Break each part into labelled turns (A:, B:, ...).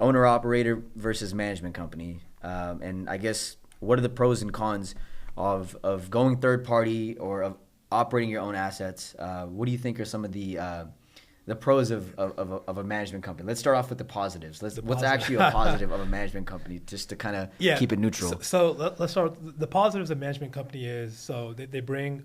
A: owner operator versus management company, and I guess what are the pros and cons of going third party or of operating your own assets? What do you think are some of the pros of a management company? Let's start off with the positives. What's actually a positive of a management company, just to kind of keep it neutral?
B: So let's start with the positives of a management company is, so they bring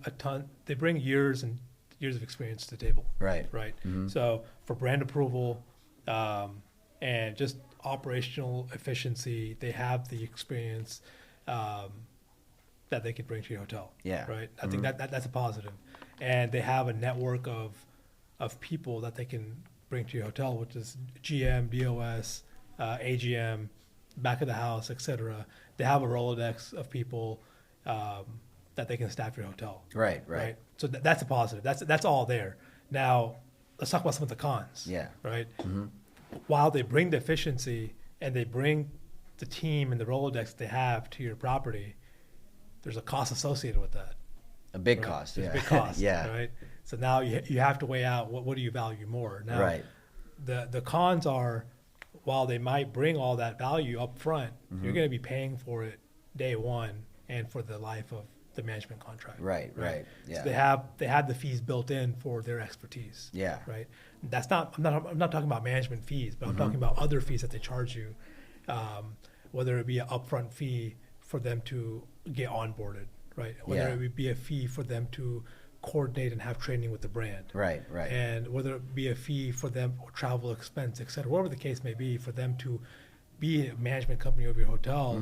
B: years and years of experience to the table. Right. Mm-hmm. So for brand approval and just operational efficiency, they have the experience that they can bring to your hotel. Yeah. Right. I think that's a positive. And they have a network of people that they can bring to your hotel, which is GM, DOS, AGM, back of the house, etc. They have a Rolodex of people that they can staff your hotel. Right. So that's a positive. That's all there. Now, let's talk about some of the cons. Yeah. Right. Mm-hmm. While they bring the efficiency and they bring the team and the Rolodex they have to your property, there's a cost associated with that.
A: A big cost.
B: There's a big cost. Yeah. Right. So now you have to weigh out what do you value more. Now, the cons are, while they might bring all that value up front, you're going to be paying for it day one and for the life of the management contract. Right. Yeah. So they have the fees built in for their expertise. Yeah. Right. That's not. I'm not talking about management fees, but I'm talking about other fees that they charge you, whether it be an upfront fee for them to get onboarded, right? Whether it would be a fee for them to coordinate and have training with the brand. Right. And whether it be a fee for them or travel expense, et cetera, whatever the case may be, for them to be a management company of your hotel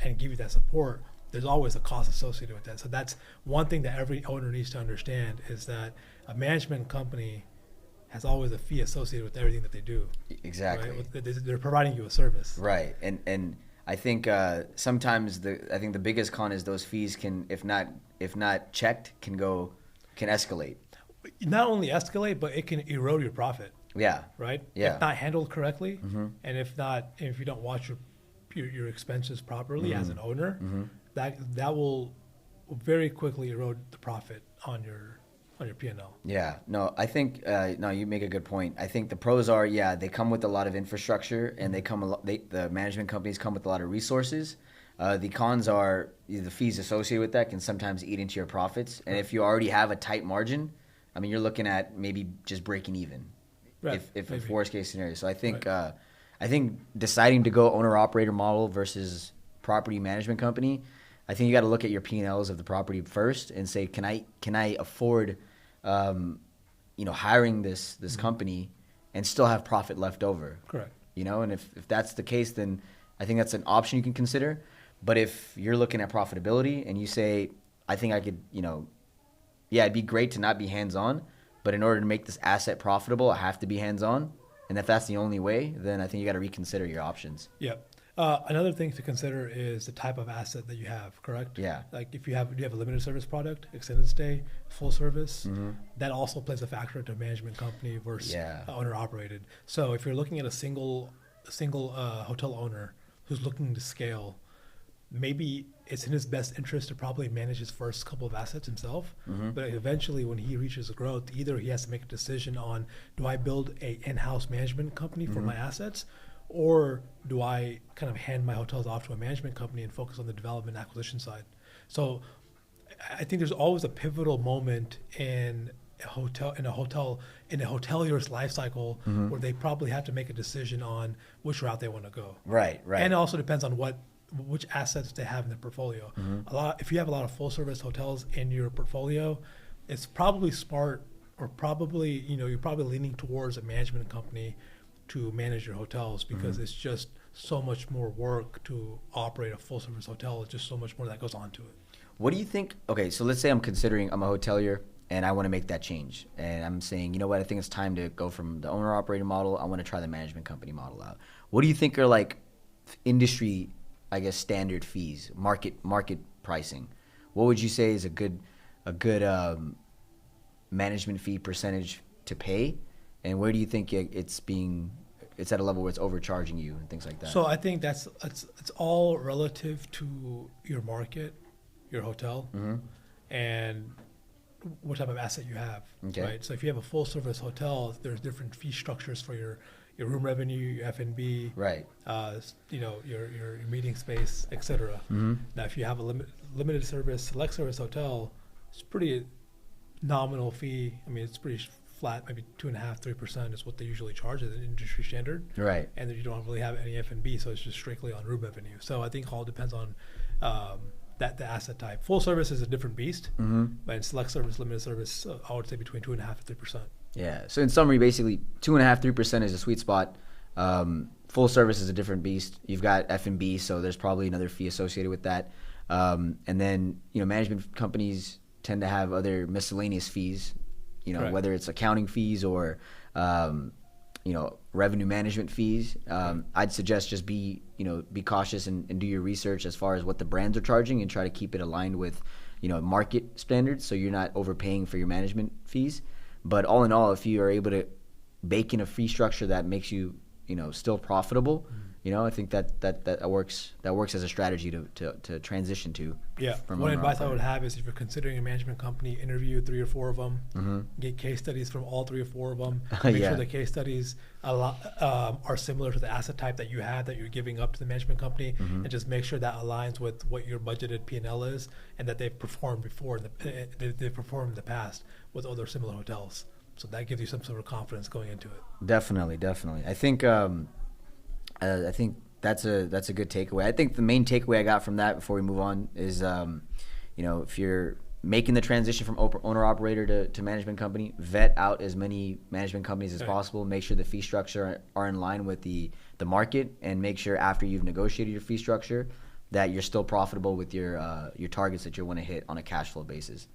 B: and give you that support, there's always a cost associated with that. So that's one thing that every owner needs to understand, is that a management company has always a fee associated with everything that they do. Exactly. Right? They're providing you a service. Right.
A: And I think sometimes the biggest con is those fees can, if not checked, can escalate.
B: Not only escalate, but it can erode your profit.
A: Yeah.
B: Right. Yeah. If not handled correctly, and if you don't watch your expenses properly as an owner, that will very quickly erode the profit on your P&L.
A: Yeah. No, I think you make a good point. I think the pros are, they come with a lot of infrastructure, and the management companies come with a lot of resources. The cons are the fees associated with that can sometimes eat into your profits. And if you already have a tight margin, I mean, you're looking at maybe just breaking even, if a worst case scenario. So I think deciding to go owner operator model versus property management company, I think you got to look at your P&Ls of the property first and say, can I afford, hiring this company and still have profit left over? Correct. And if that's the case, then I think that's an option you can consider. But if you're looking at profitability and you say, I think I could, it'd be great to not be hands-on, but in order to make this asset profitable, I have to be hands-on. And if that's the only way, then I think you got to reconsider your options.
B: Yeah. Another thing to consider is the type of asset that you have, correct? Yeah. Like if you have a limited service product, extended stay, full service, that also plays a factor to a management company versus owner operated. So if you're looking at a single hotel owner who's looking to scale, maybe it's in his best interest to probably manage his first couple of assets himself. But eventually when he reaches growth, either he has to make a decision on, do I build a in-house management company for my assets, or do I kind of hand my hotels off to a management company and focus on the development acquisition side? So I think there's always a pivotal moment in a hotelier's life cycle where they probably have to make a decision on which route they want to go. Right. And it also depends on which assets they have in their portfolio. If you have a lot of full service hotels in your portfolio, it's probably smart, or probably you're probably leaning towards a management company to manage your hotels, because it's just so much more work to operate a full service hotel. It's just so much more that goes on to it.
A: What do you think? Okay, so let's say I'm a hotelier and I want to make that change, and I'm saying, you know what, I think it's time to go from the owner operator model. I want to try the management company model out. What do you think are like industry, I guess, standard fees, market pricing? What would you say is a good management fee percentage to pay, and where do you think it's at a level where it's overcharging you and things like that?
B: So I think it's all relative to your market, your hotel, and what type of asset you have. Okay. Right. So if you have a full service hotel, there's different fee structures for your your room revenue, your F&B,
A: Right.
B: Your meeting space, etc.
A: Mm-hmm.
B: Now, if you have a limited service, select service hotel, it's pretty nominal fee. I mean, it's pretty flat, maybe 2.5-3% is what they usually charge as an industry standard.
A: Right.
B: And then you don't really have any F&B, so it's just strictly on room revenue. So I think it all depends on the asset type. Full service is a different beast, but in select service, limited service, I would say between 2.5 and 3%.
A: Yeah. So in summary, basically 2.5-3% is a sweet spot. Full service is a different beast. You've got F&B, so there's probably another fee associated with that. And then management companies tend to have other miscellaneous fees.
B: Right.
A: Whether it's accounting fees or revenue management fees. I'd suggest just be cautious and do your research as far as what the brands are charging and try to keep it aligned with market standards, so you're not overpaying for your management fees. But all in all, if you are able to bake in a fee structure that makes you still profitable, I think that works as a strategy to transition to.
B: Yeah. One advice I would have is, if you're considering a management company, interview 3 or 4 of them, get case studies from all 3 or 4 of them, make sure the case studies are similar to the asset type that you have that you're giving up to the management company, and just make sure that aligns with what your budgeted P&L is, and that they've performed before, they've performed in the past with other similar hotels. So that gives you some sort of confidence going into it.
A: Definitely. I think that's a good takeaway. I think the main takeaway I got from that before we move on is, if you're making the transition from owner-operator to management company, vet out as many management companies as possible. Make sure the fee structure are in line with the market, and make sure after you've negotiated your fee structure that you're still profitable with your targets that you want to hit on a cash flow basis.